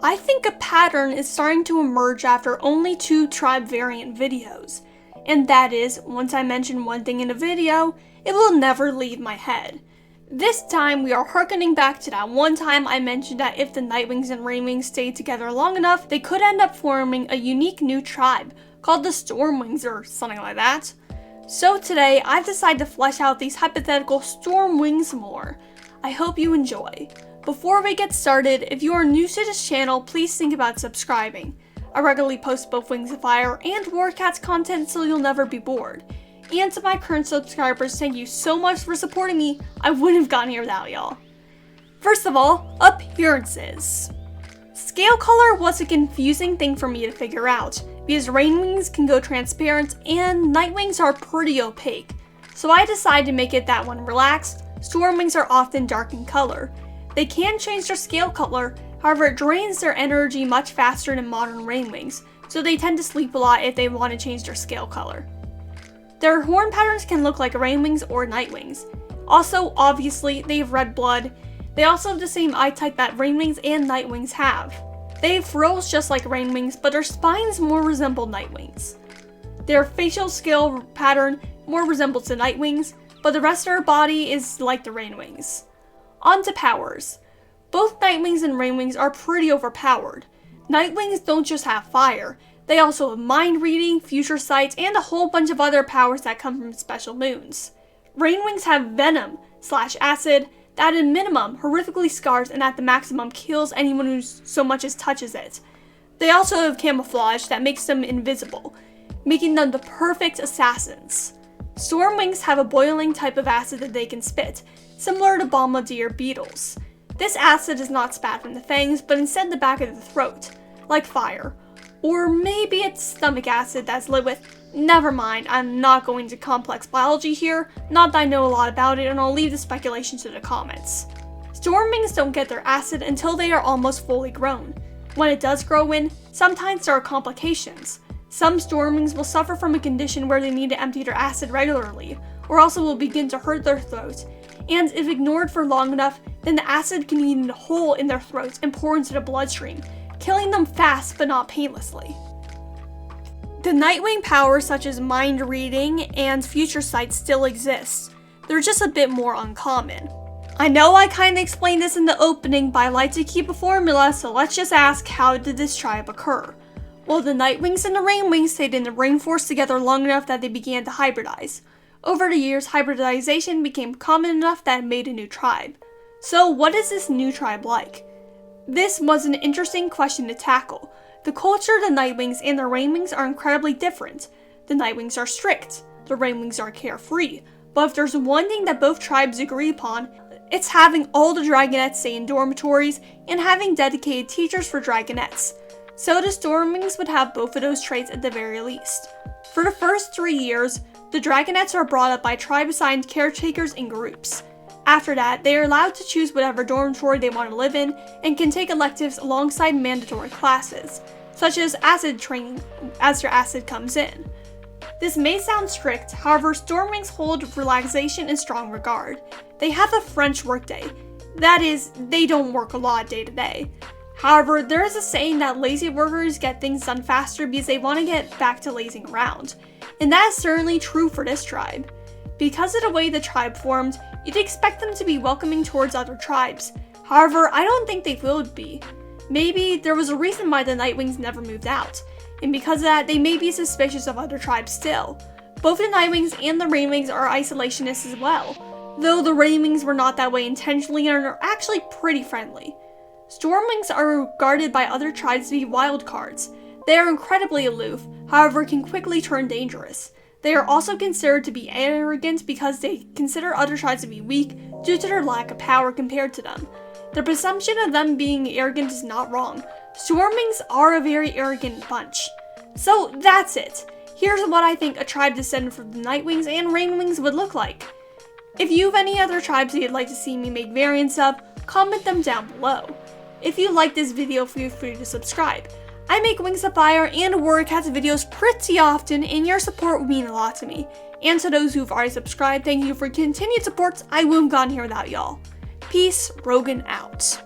I think a pattern is starting to emerge after only 2 tribe variant videos. And that is, once I mention one thing in a video, it will never leave my head. This time we are harkening back to that one time I mentioned that if the NightWings and RainWings stayed together long enough, they could end up forming a unique new tribe called the Stormwings or something like that. So today I've decided to flesh out these hypothetical Stormwings more. I hope you enjoy. Before we get started, if you are new to this channel, please think about subscribing. I regularly post both Wings of Fire and Warcats content so you'll never be bored. And to my current subscribers, thank you so much for supporting me. I wouldn't have gotten here without y'all. First of all, appearances. Scale color was a confusing thing for me to figure out, because RainWings can go transparent and NightWings are pretty opaque. So I decided to make it that when relaxed, Stormwings are often dark in color. They can change their scale color, however it drains their energy much faster than modern RainWings, so they tend to sleep a lot if they want to change their scale color. Their horn patterns can look like RainWings or NightWings. Also, obviously, they have red blood. They also have the same eye type that RainWings and NightWings have. They have frills just like RainWings, but their spines more resemble NightWings. Their facial scale pattern more resembles the NightWings, but the rest of their body is like the RainWings. On to powers. Both NightWings and RainWings are pretty overpowered. NightWings don't just have fire. They also have mind reading, future sight, and a whole bunch of other powers that come from special moons. RainWings have venom / acid that at minimum horrifically scars and at the maximum kills anyone who so much as touches it. They also have camouflage that makes them invisible, making them the perfect assassins. Stormwings have a boiling type of acid that they can spit, similar to bombardier beetles. This acid is not spat from the fangs, but instead the back of the throat, like fire. Or maybe it's stomach acid that's lit with. Never mind, I'm not going into complex biology here, not that I know a lot about it, and I'll leave the speculation to the comments. Stormwings don't get their acid until they are almost fully grown. When it does grow in, sometimes there are complications. Some Stormwings will suffer from a condition where they need to empty their acid regularly, or also will begin to hurt their throat, and if ignored for long enough, then the acid can eat a hole in their throats and pour into the bloodstream, killing them fast but not painlessly. The NightWing powers such as mind reading and future sight still exist. They're just a bit more uncommon. I know I kinda explained this in the opening, but I like to keep a formula, so let's just ask, how did this tribe occur? Well, the NightWings and the RainWings stayed in the rainforest together long enough that they began to hybridize. Over the years, hybridization became common enough that it made a new tribe. So what is this new tribe like? This was an interesting question to tackle. The culture of the NightWings and the RainWings are incredibly different. The NightWings are strict, the RainWings are carefree, but if there's one thing that both tribes agree upon, it's having all the dragonettes stay in dormitories and having dedicated teachers for dragonettes. So the Stormwings would have both of those traits at the very least. For the first 3 years, the dragonettes are brought up by tribe-assigned caretakers in groups. After that, they are allowed to choose whatever dormitory they want to live in and can take electives alongside mandatory classes, such as acid training as their acid comes in. This may sound strict, however Stormwings hold relaxation in strong regard. They have a French workday. That is, they don't work a lot day to day. However, there is a saying that lazy workers get things done faster because they want to get back to lazing around. And that is certainly true for this tribe. Because of the way the tribe formed, you'd expect them to be welcoming towards other tribes. However, I don't think they would be. Maybe there was a reason why the NightWings never moved out, and because of that, they may be suspicious of other tribes still. Both the NightWings and the RainWings are isolationists as well, though the RainWings were not that way intentionally and are actually pretty friendly. Stormwings are regarded by other tribes to be wild cards. They are incredibly aloof, however can quickly turn dangerous. They are also considered to be arrogant because they consider other tribes to be weak due to their lack of power compared to them. The presumption of them being arrogant is not wrong. Stormwings are a very arrogant bunch. So that's it. Here's what I think a tribe descended from the NightWings and RainWings would look like. If you have any other tribes you'd like to see me make variants of, comment them down below. If you like this video, feel free to subscribe. I make Wings of Fire and Warcats videos pretty often, and your support would mean a lot to me. And to those who've already subscribed, thank you for continued support. I wouldn't have gotten here without y'all. Peace, Rogan out.